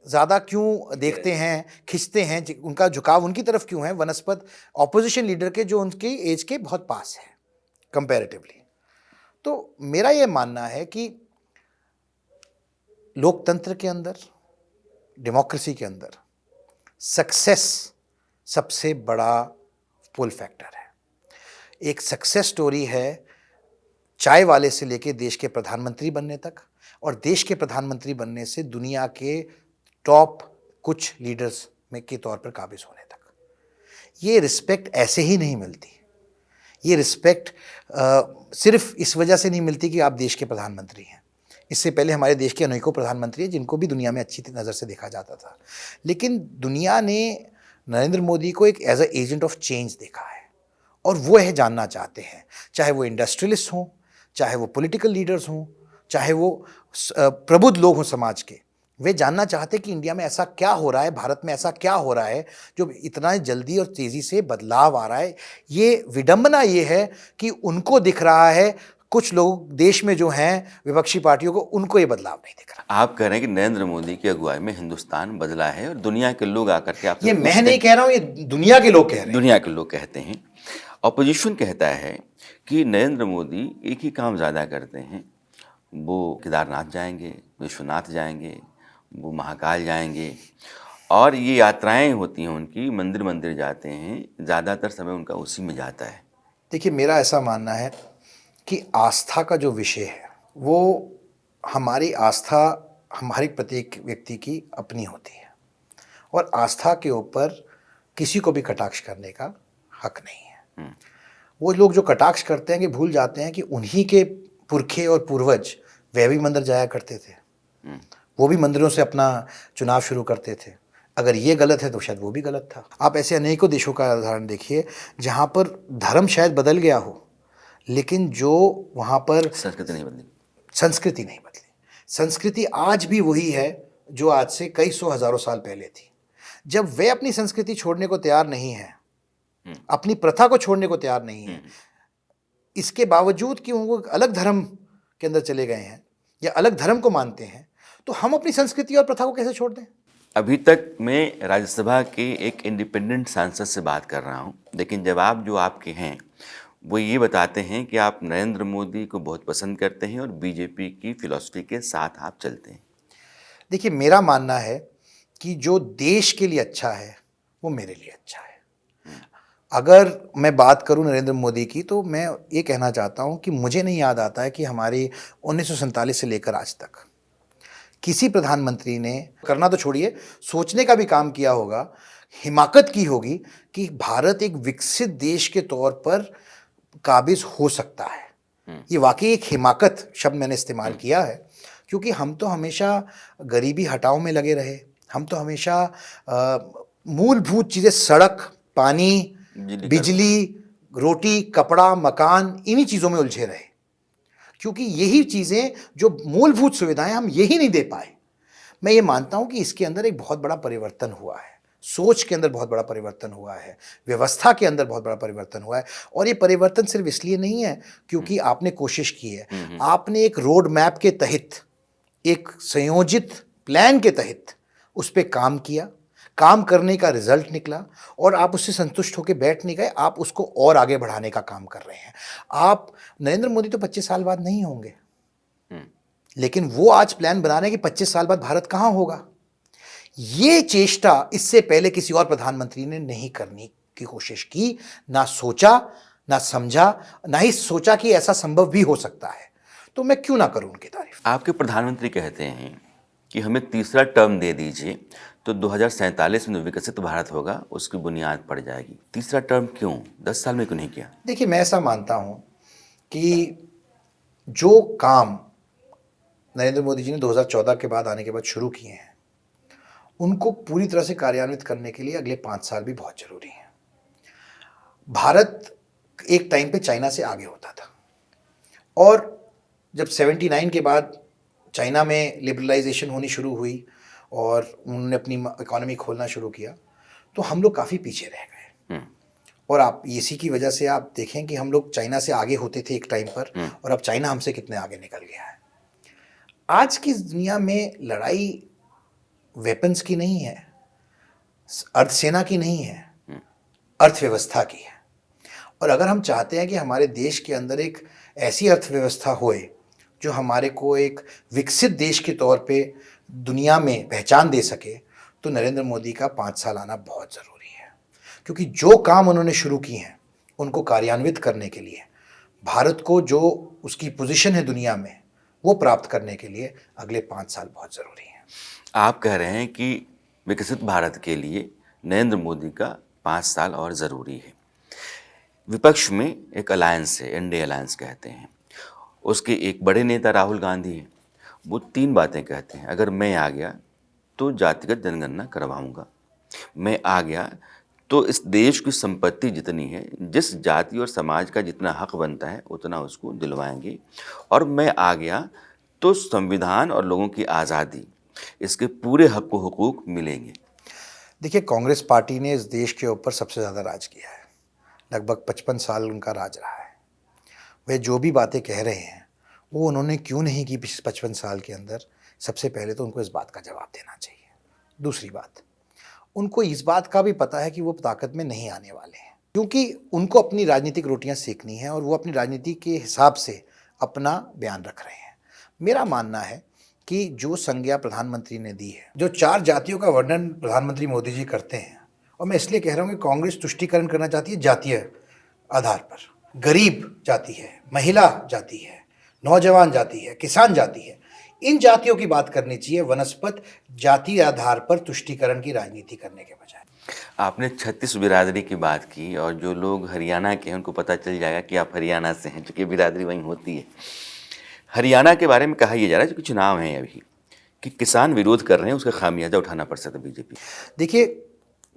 ज़्यादा क्यों देखते हैं, खिंचते हैं, उनका झुकाव उनकी तरफ क्यों है, वनस्पत ऑपोजिशन लीडर के जो उनकी एज के बहुत पास है कंपैरेटिवली। तो मेरा ये मानना है कि लोकतंत्र के अंदर, डेमोक्रेसी के अंदर सक्सेस सबसे बड़ा पुल फैक्टर है। एक सक्सेस स्टोरी है चाय वाले से लेके देश के प्रधानमंत्री बनने तक, और देश के प्रधानमंत्री बनने से दुनिया के टॉप कुछ लीडर्स में के तौर पर काबिज होने तक। ये रिस्पेक्ट ऐसे ही नहीं मिलती। ये रिस्पेक्ट सिर्फ इस वजह से नहीं मिलती कि आप देश के प्रधानमंत्री हैं। इससे पहले हमारे देश के अनेकों प्रधानमंत्री हैं जिनको भी दुनिया में अच्छी नज़र से देखा जाता था, लेकिन दुनिया ने नरेंद्र मोदी को एक as a agent of change देखा है, और वो यह जानना चाहते हैं, चाहे वो इंडस्ट्रियलिस्ट हों, चाहे वो पॉलिटिकल लीडर्स हों, चाहे वो प्रबुद्ध लोग हों समाज के, वे जानना चाहते कि इंडिया में ऐसा क्या हो रहा है, भारत में ऐसा क्या हो रहा है जो इतना जल्दी और तेज़ी से बदलाव आ रहा है। ये विडंबना ये है कि उनको दिख रहा है, कुछ लोग देश में जो हैं विपक्षी पार्टियों को, उनको ये बदलाव नहीं दिख रहा। आप कह रहे हैं कि नरेंद्र मोदी की अगुवाई में हिंदुस्तान बदला है और दुनिया के लोग आकर के आप, ये मैं नहीं कह रहा हूँ, ये दुनिया के लोग कह रहे हैं। दुनिया के लोग कहते हैं। ऑपोजिशन कहता है कि नरेंद्र मोदी एक ही काम ज़्यादा करते हैं, वो केदारनाथ जाएंगे, विश्वनाथ जाएंगे, वो महाकाल जाएंगे, और ये यात्राएं होती हैं उनकी, मंदिर मंदिर जाते हैं, ज़्यादातर समय उनका उसी में जाता है। देखिए, मेरा ऐसा मानना है कि आस्था का जो विषय है, वो हमारी आस्था हमारे प्रत्येक व्यक्ति की अपनी होती है, और आस्था के ऊपर किसी को भी कटाक्ष करने का हक नहीं है। वो लोग जो कटाक्ष करते हैं कि भूल जाते हैं कि उन्हीं के पुरखे और पूर्वज वे भी मंदिर जाया करते थे, वो भी मंदिरों से अपना चुनाव शुरू करते थे। अगर ये गलत है तो शायद वो भी गलत था। आप ऐसे अनेकों देशों का उदाहरण देखिए जहाँ पर धर्म शायद बदल गया हो, लेकिन जो वहाँ पर संस्कृति नहीं बदली। संस्कृति नहीं बदली। संस्कृति आज भी वही है जो आज से कई सौ हज़ारों साल पहले थी। जब वे अपनी संस्कृति छोड़ने को तैयार नहीं है, अपनी प्रथा को छोड़ने को तैयार नहीं है, इसके बावजूद कि वो अलग धर्म के अंदर चले गए हैं या अलग धर्म को मानते हैं, तो हम अपनी संस्कृति और प्रथा को कैसे छोड़ दें? अभी तक मैं राज्यसभा के एक इंडिपेंडेंट सांसद से बात कर रहा हूं, लेकिन जवाब जो आपके हैं वो ये बताते हैं कि आप नरेंद्र मोदी को बहुत पसंद करते हैं और बीजेपी की फिलॉसफी के साथ आप चलते हैं। देखिए, मेरा मानना है कि जो देश के लिए अच्छा है वो मेरे लिए अच्छा है। अगर मैं बात करूं नरेंद्र मोदी की, तो मैं ये कहना चाहता हूं कि मुझे नहीं याद आता है कि हमारी 1947 से लेकर आज तक किसी प्रधानमंत्री ने, करना तो छोड़िए, सोचने का भी काम किया होगा, हिमाकत की होगी कि भारत एक विकसित देश के तौर पर काबिज हो सकता है। ये वाकई एक हिमाकत शब्द मैंने इस्तेमाल किया है, क्योंकि हम तो हमेशा गरीबी हटाओ में लगे रहे। हम तो हमेशा मूलभूत चीज़ें, सड़क, पानी, बिजली, रोटी, कपड़ा, मकान, इन्हीं चीज़ों में उलझे रहे, क्योंकि यही चीज़ें जो मूलभूत सुविधाएं हम यही नहीं दे पाए। मैं ये मानता हूँ कि इसके अंदर एक बहुत बड़ा परिवर्तन हुआ है, सोच के अंदर बहुत बड़ा परिवर्तन हुआ है, व्यवस्था के अंदर बहुत बड़ा परिवर्तन हुआ है। और ये परिवर्तन सिर्फ इसलिए नहीं है क्योंकि आपने कोशिश की है, आपने एक रोड मैप के तहत, एक संयोजित प्लान के तहत उस पर काम किया, काम करने का रिजल्ट निकला और आप उससे संतुष्ट होकर बैठ नहीं गए, आप उसको और आगे बढ़ाने का काम कर रहे हैं। आप नरेंद्र मोदी तो 25 साल बाद नहीं होंगे, लेकिन वो आज प्लान बना रहे हैं कि 25 साल बाद भारत कहां होगा। ये चेष्टा इससे पहले किसी और प्रधानमंत्री ने नहीं करने की कोशिश की, ना सोचा, ना समझा, ना ही सोचा कि ऐसा संभव भी हो सकता है। तो मैं क्यों ना करूं उनकी तारीफ। आपके प्रधानमंत्री कहते हैं कि हमें तीसरा टर्म दे दीजिए तो 2047 में विकसित भारत होगा, उसकी बुनियाद पड़ जाएगी। तीसरा टर्म क्यों, 10 साल में क्यों नहीं किया? देखिए, मैं ऐसा मानता हूं कि जो काम नरेंद्र मोदी जी ने 2014 के बाद आने के बाद शुरू किए हैं, उनको पूरी तरह से कार्यान्वित करने के लिए अगले 5 साल भी बहुत जरूरी हैं। भारत एक टाइम पे चाइना से आगे होता था और जब 79 के बाद चाइना में लिबरलाइजेशन होनी शुरू हुई और उन्होंने अपनी इकोनॉमी खोलना शुरू किया, तो हम लोग काफ़ी पीछे रह गए। और आप इसी की वजह से आप देखें कि हम लोग चाइना से आगे होते थे एक टाइम पर, और अब चाइना हमसे कितने आगे निकल गया है। आज की दुनिया में लड़ाई वेपन्स की नहीं है, अर्धसेना की नहीं है, अर्थव्यवस्था की है। और अगर हम चाहते हैं कि हमारे देश के अंदर एक ऐसी अर्थव्यवस्था होए जो हमारे को एक विकसित देश के तौर पे दुनिया में पहचान दे सके, तो नरेंद्र मोदी का 5 साल आना बहुत ज़रूरी है। क्योंकि जो काम उन्होंने शुरू किए हैं उनको कार्यान्वित करने के लिए, भारत को जो उसकी पोजीशन है दुनिया में वो प्राप्त करने के लिए अगले 5 साल बहुत ज़रूरी हैं। आप कह रहे हैं कि विकसित भारत के लिए नरेंद्र मोदी का 5 साल और ज़रूरी है। विपक्ष में एक अलायंस है, इंडिया अलायंस कहते हैं, उसके एक बड़े नेता राहुल गांधी हैं। वो 3 बातें कहते हैं। अगर मैं आ गया तो जातिगत जनगणना करवाऊंगा, मैं आ गया तो इस देश की संपत्ति जितनी है, जिस जाति और समाज का जितना हक बनता है उतना उसको दिलवाएंगे, और मैं आ गया तो संविधान और लोगों की आज़ादी, इसके पूरे हक व हुकूक मिलेंगे। देखिए, कांग्रेस पार्टी ने इस देश के ऊपर सबसे ज़्यादा राज किया है, लगभग 55 साल उनका राज रहा है। वे जो भी बातें कह रहे हैं वो उन्होंने क्यों नहीं की 55 साल के अंदर, सबसे पहले तो उनको इस बात का जवाब देना चाहिए। दूसरी बात, उनको इस बात का भी पता है कि वो ताकत में नहीं आने वाले हैं, क्योंकि उनको अपनी राजनीतिक रोटियां सेकनी हैं और वो अपनी राजनीति के हिसाब से अपना बयान रख रहे हैं। मेरा मानना है कि जो संज्ञा प्रधानमंत्री ने दी है, जो 4 जातियों का वर्णन प्रधानमंत्री मोदी जी करते हैं, और मैं इसलिए कह रहा हूँ कि कांग्रेस तुष्टीकरण करना चाहती है जातीय आधार पर। गरीब जाति है, महिला जाति है, नौजवान जाति है, किसान जाति है, इन जातियों की बात करनी चाहिए, वनस्पत जाति आधार पर तुष्टीकरण की राजनीति करने के बजाय। आपने 36 बिरादरी की बात की, और जो लोग हरियाणा के हैं उनको पता चल जाएगा कि आप हरियाणा से हैं, चूँकि बिरादरी वहीं होती है। हरियाणा के बारे में कहा यह जा रहा है, जो चुनाव हैं अभी, कि किसान विरोध कर रहे हैं, उसका खामियाजा उठाना पड़ सकता है बीजेपी। देखिए,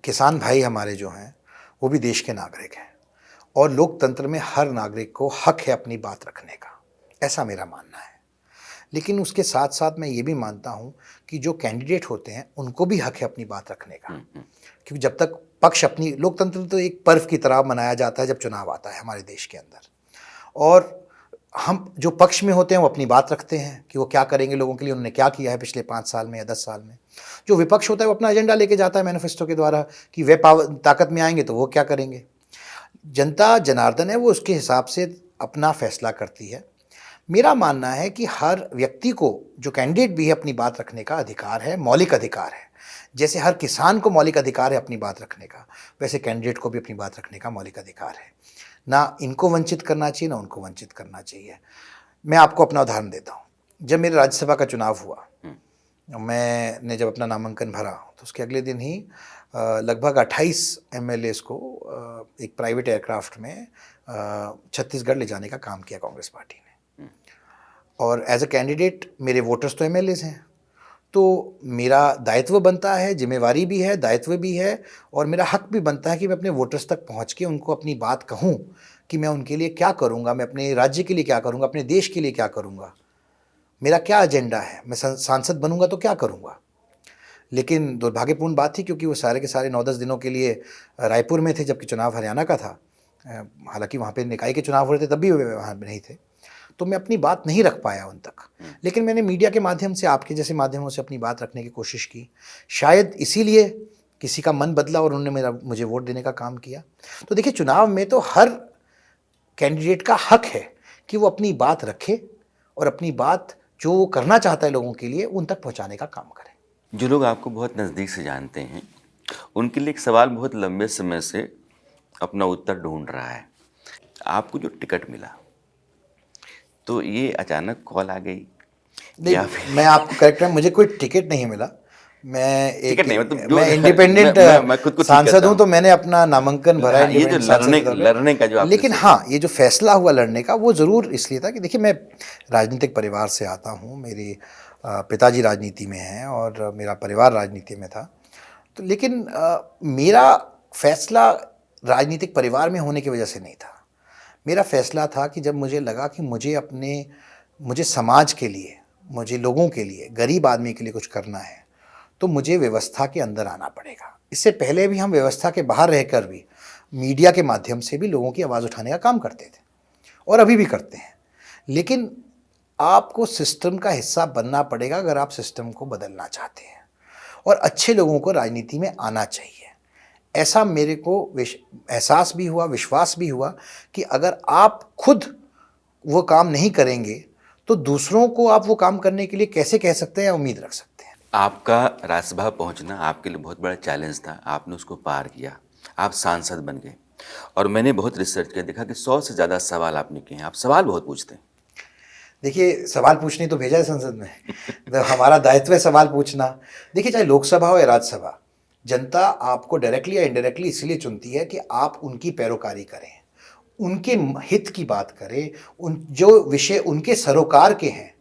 किसान भाई हमारे जो हैं वो भी देश के नागरिक हैं, और लोकतंत्र में हर नागरिक को हक है अपनी बात रखने का, ऐसा मेरा मानना है। लेकिन उसके साथ साथ मैं ये भी मानता हूँ कि जो कैंडिडेट होते हैं उनको भी हक है अपनी बात रखने का, क्योंकि जब तक पक्ष अपनी, लोकतंत्र तो एक पर्व की तरह मनाया जाता है जब चुनाव आता है हमारे देश के अंदर, और हम जो पक्ष में होते हैं वो अपनी बात रखते हैं कि वो क्या करेंगे लोगों के लिए, उन्होंने क्या किया है पिछले 5 साल में या 10 साल में। जो विपक्ष होता है वो अपना एजेंडा लेके जाता है मैनिफेस्टो के द्वारा कि वे ताकत में आएंगे तो वो क्या करेंगे। जनता जनार्दन है, वो उसके हिसाब से अपना फैसला करती है। मेरा मानना है कि हर व्यक्ति को, जो कैंडिडेट भी है, अपनी बात रखने का अधिकार है, मौलिक अधिकार है। जैसे हर किसान को मौलिक अधिकार है अपनी बात रखने का, वैसे कैंडिडेट को भी अपनी बात रखने का मौलिक अधिकार है। ना इनको वंचित करना चाहिए, ना उनको वंचित करना चाहिए। मैं आपको अपना उदाहरण देता हूँ। जब मेरे राज्यसभा का चुनाव हुआ, मैंने जब अपना नामांकन भरा तो उसके अगले दिन ही लगभग 28 MLAs को एक प्राइवेट एयरक्राफ्ट में छत्तीसगढ़ ले जाने का काम किया कांग्रेस पार्टी ने। और एज अ कैंडिडेट मेरे वोटर्स तो MLAs हैं, तो मेरा दायित्व बनता है, जिम्मेवारी भी है, दायित्व भी है, और मेरा हक भी बनता है कि मैं अपने वोटर्स तक पहुंच के उनको अपनी बात कहूं कि मैं उनके लिए क्या करूंगा, मैं अपने राज्य के लिए क्या करूंगा, अपने देश के लिए क्या करूंगा, मेरा क्या एजेंडा है, मैं सांसद बनूंगा तो क्या करूंगा। लेकिन दुर्भाग्यपूर्ण बात थी क्योंकि वो सारे के सारे 9-10 दिनों के लिए रायपुर में थे, जबकि चुनाव हरियाणा का था। हालांकि वहाँ पे निकाय के चुनाव हो रहे थे, तब भी वे वहाँ नहीं थे, तो मैं अपनी बात नहीं रख पाया उन तक। लेकिन मैंने मीडिया के माध्यम से, आपके जैसे माध्यमों से अपनी बात रखने की कोशिश की। शायद इसीलिए किसी का मन बदला और उन्होंने मुझे वोट देने का काम किया। तो देखिए, चुनाव में तो हर कैंडिडेट का हक है कि वो अपनी बात रखे और अपनी बात जो वो करना चाहता है लोगों के लिए, उन तक पहुंचाने का काम करे। जो लोग आपको बहुत नज़दीक से जानते हैं, उनके लिए एक सवाल बहुत लंबे समय से अपना उत्तर ढूंढ रहा है। आपको जो टिकट मिला, तो ये अचानक कॉल आ गई या फिर? मैं आपको करेक्ट है, मुझे कोई टिकट नहीं मिला। मैं टिकट नहीं, मतलब जो मैं इंडिपेंडेंट मैं खुद को ठीक सांसद कहता हूँ, तो मैंने अपना नामांकन भरा हाँ, ये जो इंडिपेंडेंट सांसद के तौर पे। लड़ने का जो आपने लेकिन सोचा। हाँ, ये जो फैसला हुआ लड़ने का, वो ज़रूर इसलिए था कि देखिए, मैं राजनीतिक परिवार से आता हूँ। मेरे पिताजी राजनीति में हैं और मेरा परिवार राजनीति में था। तो लेकिन मेरा फैसला राजनीतिक परिवार में होने की वजह से नहीं था। मेरा फैसला था कि जब मुझे लगा कि मुझे समाज के लिए, मुझे लोगों के लिए, गरीब आदमी के लिए कुछ करना है, तो मुझे व्यवस्था के अंदर आना पड़ेगा। इससे पहले भी हम व्यवस्था के बाहर रहकर भी मीडिया के माध्यम से भी लोगों की आवाज़ उठाने का काम करते थे और अभी भी करते हैं। लेकिन आपको सिस्टम का हिस्सा बनना पड़ेगा अगर आप सिस्टम को बदलना चाहते हैं, और अच्छे लोगों को राजनीति में आना चाहिए। ऐसा मेरे को एहसास भी हुआ, विश्वास भी हुआ कि अगर आप खुद वो काम नहीं करेंगे तो दूसरों को आप वो काम करने के लिए कैसे कह सकते हैं या उम्मीद रख सकते हैं। आपका राज्यसभा पहुंचना आपके लिए बहुत बड़ा चैलेंज था, आपने उसको पार किया, आप सांसद बन गए। और मैंने बहुत रिसर्च किया, देखा कि 100 से ज़्यादा सवाल आपने किए हैं। आप सवाल बहुत पूछते हैं। देखिए, सवाल पूछने तो भेजा है संसद में, तो हमारा दायित्व है सवाल पूछना। देखिए, चाहे लोकसभा हो या राज्यसभा, जनता आपको डायरेक्टली या इनडायरेक्टली इसलिए चुनती है कि आप उनकी पैरोकारी करें, उनके हित की बात करें, उन जो विषय उनके सरोकार के हैं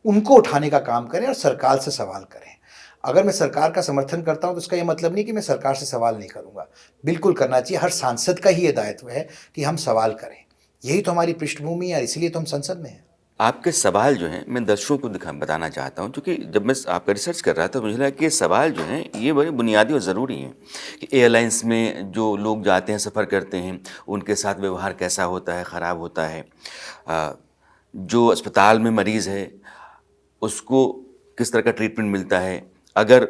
उनको उठाने का काम करें और सरकार से सवाल करें। अगर मैं सरकार का समर्थन करता हूं तो इसका ये मतलब नहीं कि मैं सरकार से सवाल नहीं करूंगा, बिल्कुल करना चाहिए। हर सांसद का ही ये दायित्व है कि हम सवाल करें। यही तो हमारी पृष्ठभूमि है, इसीलिए तो हम संसद में हैं। आपके सवाल जो हैं, मैं दर्शकों को बताना चाहता हूं, क्योंकि जब मैं आपका रिसर्च कर रहा था, मुझे लगा कि ये सवाल जो हैं ये बड़े बुनियादी और ज़रूरी हैं कि एयरलाइंस में जो लोग जाते हैं, सफ़र करते हैं, उनके साथ व्यवहार कैसा होता है, ख़राब होता है। जो अस्पताल में मरीज़ है उसको किस तरह का ट्रीटमेंट मिलता है। अगर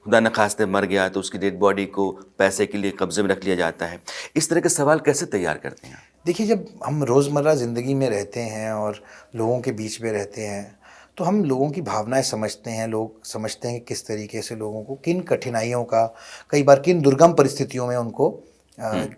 खुदा न खास्ते मर गया तो उसकी डेड बॉडी को पैसे के लिए कब्जे में रख लिया जाता है। इस तरह के सवाल कैसे तैयार करते हैं? देखिए, जब हम रोज़मर्रा ज़िंदगी में रहते हैं और लोगों के बीच में रहते हैं, तो हम लोगों की भावनाएं समझते हैं। लोग समझते हैं कि किस तरीके से लोगों को किन कठिनाइयों का, कई बार किन दुर्गम परिस्थितियों में उनको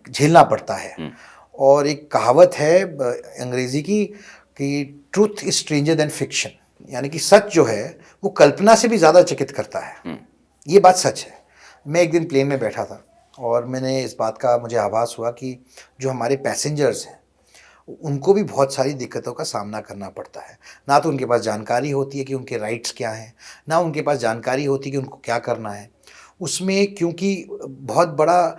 झेलना पड़ता है। और एक कहावत है अंग्रेज़ी की कि truth is stranger then fiction, यानी कि सच जो है वो कल्पना से भी ज़्यादा चकित करता है। ये बात सच है। मैं एक दिन प्लेन में बैठा था और मैंने इस बात का मुझे आभास हुआ कि जो हमारे पैसेंजर्स हैं उनको भी बहुत सारी दिक्कतों का सामना करना पड़ता है। ना तो उनके पास जानकारी होती है कि उनके राइट्स क्या हैं, ना उनके पास जानकारी होती है कि उनको क्या करना है। उसमें क्योंकि बहुत बड़ा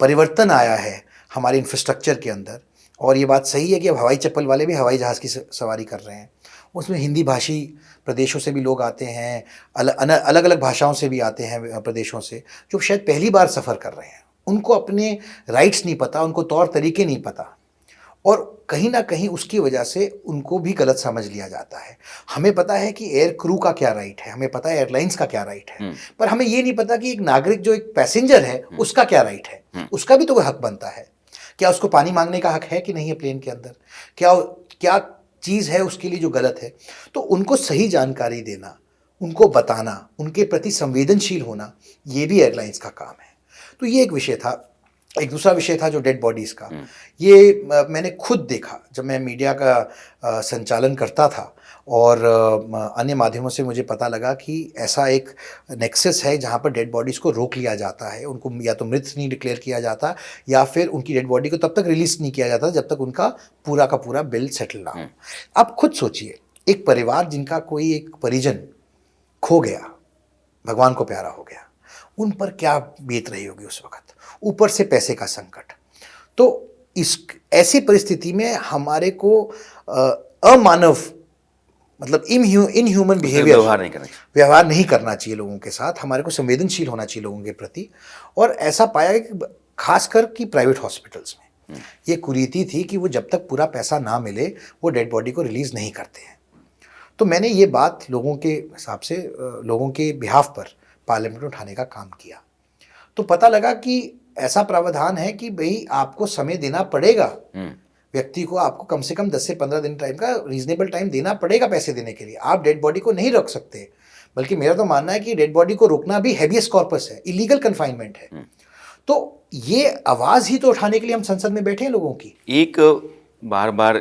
परिवर्तन आया है हमारे इंफ्रास्ट्रक्चर के अंदर, और ये बात सही है कि अब हवाई चप्पल वाले भी हवाई जहाज़ की सवारी कर रहे हैं। उसमें हिंदी भाषी प्रदेशों से भी लोग आते हैं, अलग अलग भाषाओं से भी आते हैं प्रदेशों से, जो शायद पहली बार सफ़र कर रहे हैं। उनको अपने राइट्स नहीं पता, उनको तौर तरीके नहीं पता, और कहीं ना कहीं उसकी वजह से उनको भी गलत समझ लिया जाता है। हमें पता है कि एयर क्रू का क्या राइट है, हमें पता है एयरलाइंस का क्या राइट है, पर हमें ये नहीं पता कि एक नागरिक जो एक पैसेंजर है उसका क्या राइट है। उसका भी तो कोई हक बनता है। क्या उसको पानी मांगने का हक है कि नहीं है प्लेन के अंदर? क्या क्या चीज़ है उसके लिए जो गलत है? तो उनको सही जानकारी देना, उनको बताना, उनके प्रति संवेदनशील होना, ये भी एयरलाइंस का काम है। तो ये एक विषय था। एक दूसरा विषय था जो डेड बॉडीज़ का। ये मैंने खुद देखा जब मैं मीडिया का संचालन करता था, और अन्य माध्यमों से मुझे पता लगा कि ऐसा एक नेक्सस है जहाँ पर डेड बॉडीज़ को रोक लिया जाता है। उनको या तो मृत नहीं डिक्लेयर किया जाता, या फिर उनकी डेड बॉडी को तब तक रिलीज़ नहीं किया जाता जब तक उनका पूरा का पूरा बिल सेटल ना हो। आप खुद सोचिए, एक परिवार जिनका कोई एक परिजन खो गया, भगवान को प्यारा हो गया, उन पर क्या बीत रही होगी उस वक़्त, ऊपर से पैसे का संकट। तो इस ऐसी परिस्थिति में हमारे को अमानव मतलब इनह्यूमन बिहेवियर, व्यवहार नहीं करना चाहिए लोगों के साथ। हमारे को संवेदनशील होना चाहिए लोगों के प्रति। और ऐसा पाया है कि खासकर कि प्राइवेट हॉस्पिटल्स में ये कुरीति थी कि वो जब तक पूरा पैसा ना मिले वो डेड बॉडी को रिलीज़ नहीं करते हैं। तो मैंने ये बात लोगों के हिसाब से, लोगों के बिहाफ पर पार्लियामेंट में उठाने का काम किया। तो पता लगा कि ऐसा प्रावधान है कि भाई आपको समय देना पड़ेगा, व्यक्ति को आपको कम से कम 10 से 15 दिन टाइम का रीजनेबल टाइम देना पड़ेगा पैसे देने के लिए। आप डेड बॉडी को नहीं रोक सकते, बल्कि मेरा तो मानना है कि डेड बॉडी को रोकना भी हैबियस कॉर्पस है, इलीगल कन्फाइनमेंट है। तो ये आवाज़ ही तो उठाने के लिए हम संसद में बैठे हैं लोगों की। एक बार बार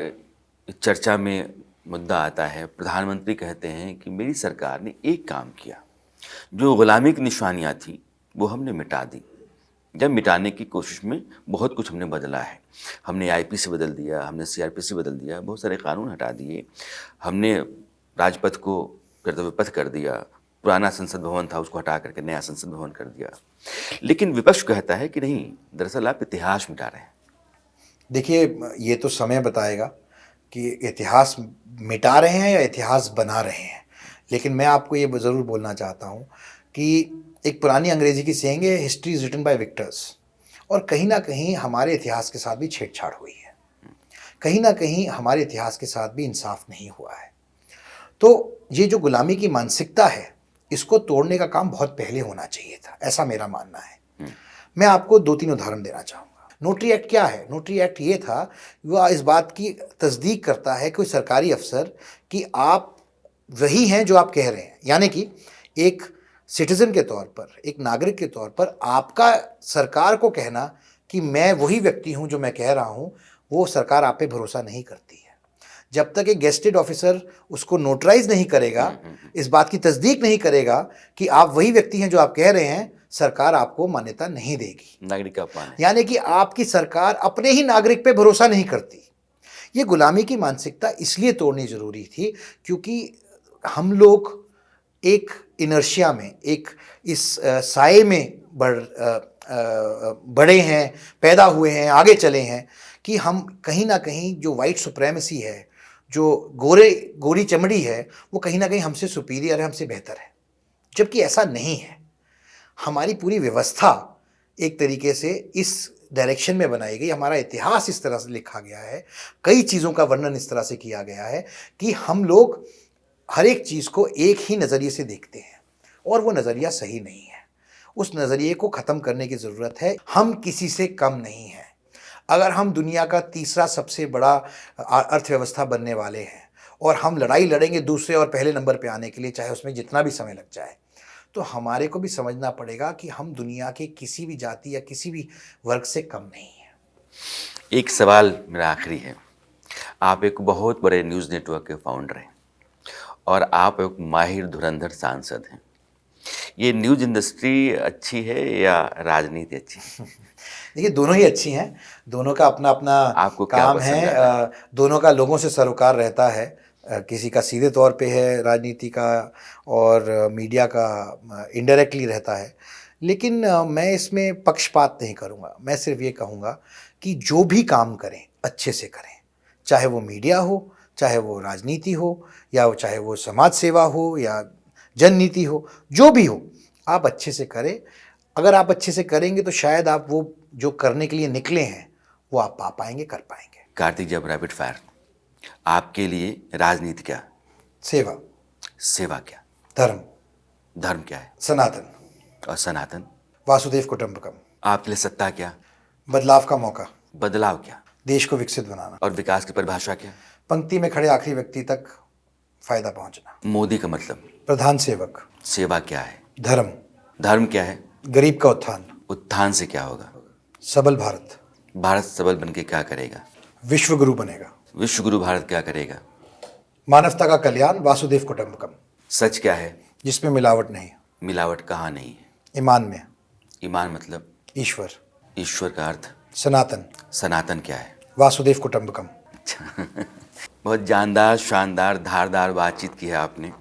चर्चा में मुद्दा आता है, प्रधानमंत्री कहते हैं कि मेरी सरकार ने एक काम किया, जो गुलामी की निशानियाँ थी वो हमने मिटा दी। जब मिटाने की कोशिश में बहुत कुछ हमने बदला है, हमने आईपीसी बदल दिया, हमने सीआरपीसी बदल दिया, बहुत सारे कानून हटा दिए, हमने राजपथ को कर्तव्य पथ कर दिया, पुराना संसद भवन था उसको हटा करके नया संसद भवन कर दिया। लेकिन विपक्ष कहता है कि नहीं, दरअसल आप इतिहास मिटा रहे हैं। देखिए, ये तो समय बताएगा कि इतिहास मिटा रहे हैं या इतिहास बना रहे हैं। लेकिन मैं आपको ये ज़रूर बोलना चाहता हूँ कि एक पुरानी अंग्रेजी की सेइंग है, history is written by victors. और कहीं ना कहीं हमारे इतिहास के साथ भी छेड़छाड़ हुई है, कहीं ना कहीं हमारे इतिहास के साथ भी इंसाफ नहीं हुआ है। तो ये जो गुलामी की मानसिकता है, इसको तोड़ने का काम बहुत पहले होना चाहिए था, ऐसा मेरा मानना है। मैं आपको 2-3 उदाहरण देना चाहूँगा। नोटरी एक्ट क्या है? नोटरी एक्ट ये था, वह इस बात की तस्दीक करता है कोई सरकारी अफसर कि आप वही हैं जो आप कह रहे हैं। यानी कि एक सिटीज़न के तौर पर, एक नागरिक के तौर पर आपका सरकार को कहना कि मैं वही व्यक्ति हूं जो मैं कह रहा हूं, वो सरकार आप पे भरोसा नहीं करती है। जब तक एक गेस्टेड ऑफिसर उसको नोटराइज नहीं करेगा, इस बात की तस्दीक नहीं करेगा कि आप वही व्यक्ति हैं जो आप कह रहे हैं, सरकार आपको मान्यता नहीं देगी। नागरिक का अपमान है। यानी कि आपकी सरकार अपने ही नागरिक पे भरोसा नहीं करती। ये गुलामी की मानसिकता इसलिए तोड़नी ज़रूरी थी क्योंकि हम लोग एक इनर्शिया में, एक इस साए में बड़े हैं, पैदा हुए हैं, आगे चले हैं कि हम कहीं ना कहीं जो वाइट सुप्रेमेसी है, जो गोरी चमड़ी है, वो कहीं ना कहीं हमसे सुपीरियर है, हमसे बेहतर है। जबकि ऐसा नहीं है। हमारी पूरी व्यवस्था एक तरीके से इस डायरेक्शन में बनाई गई, हमारा इतिहास इस तरह से लिखा गया है, कई चीज़ों का वर्णन इस तरह से किया गया है कि हम लोग हर एक चीज़ को एक ही नज़रिए से देखते हैं, और वो नज़रिया सही नहीं है। उस नज़रिए को ख़त्म करने की ज़रूरत है। हम किसी से कम नहीं हैं। अगर हम दुनिया का तीसरा सबसे बड़ा अर्थव्यवस्था बनने वाले हैं और हम लड़ाई लड़ेंगे दूसरे और पहले नंबर पे आने के लिए, चाहे उसमें जितना भी समय लग जाए, तो हमारे को भी समझना पड़ेगा कि हम दुनिया के किसी भी जाति या किसी भी वर्ग से कम नहीं हैं। एक सवाल मेरा आखिरी है। आप एक बहुत बड़े न्यूज़ नेटवर्क के फाउंडर हैं और आप एक माहिर धुरंधर सांसद हैं। ये न्यूज़ इंडस्ट्री अच्छी है या राजनीति अच्छी है? देखिए, दोनों ही अच्छी हैं। दोनों का अपना अपना आपको क्या काम पसंद है। दोनों का लोगों से सरोकार रहता है। किसी का सीधे तौर पे है राजनीति का, और मीडिया का इनडायरेक्टली रहता है। लेकिन मैं इसमें पक्षपात नहीं करूँगा। मैं सिर्फ ये कहूँगा कि जो भी काम करें अच्छे से करें, चाहे वो मीडिया हो, चाहे वो राजनीति हो, या चाहे वो समाज सेवा हो या जननीति हो, जो भी हो, आप अच्छे से करें। अगर आप अच्छे से करेंगे तो शायद आप वो जो करने के लिए निकले हैं वो आप पा पाएंगे, कर पाएंगे। कार्तिक, जब रैपिड फायर, आपके लिए राजनीति क्या? सेवा। सेवा क्या? धर्म। धर्म क्या है? सनातन। और सनातन? वासुदेव कुटुंबकम। आपके लिए सत्ता क्या? बदलाव का मौका। बदलाव क्या? देश को विकसित बनाना। और विकास की परिभाषा क्या? पंक्ति में खड़े आखिरी व्यक्ति तक फायदा पहुंचना। मोदी का मतलब? प्रधान सेवक। सेवा क्या है? धर्म। धर्म क्या है? गरीब का उत्थान। उत्थान से क्या होगा? सबल भारत। भारत सबल बनके क्या करेगा? विश्व गुरु बनेगा। विश्व गुरु भारत क्या करेगा? मानवता का कल्याण। वासुदेव कुटुंबकम। सच क्या है? जिसमें मिलावट नहीं। मिलावट कहाँ नहीं है? ईमान में। ईमान मतलब? ईश्वर। ईश्वर का अर्थ? सनातन। सनातन क्या है? वासुदेव कुटुंबकम। बहुत जानदार, शानदार, धारदार बातचीत की है आपने,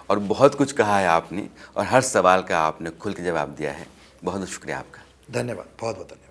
और बहुत कुछ कहा है आपने, और हर सवाल का आपने खुल के जवाब दिया है। बहुत बहुत शुक्रिया आपका। धन्यवाद, बहुत बहुत धन्यवाद।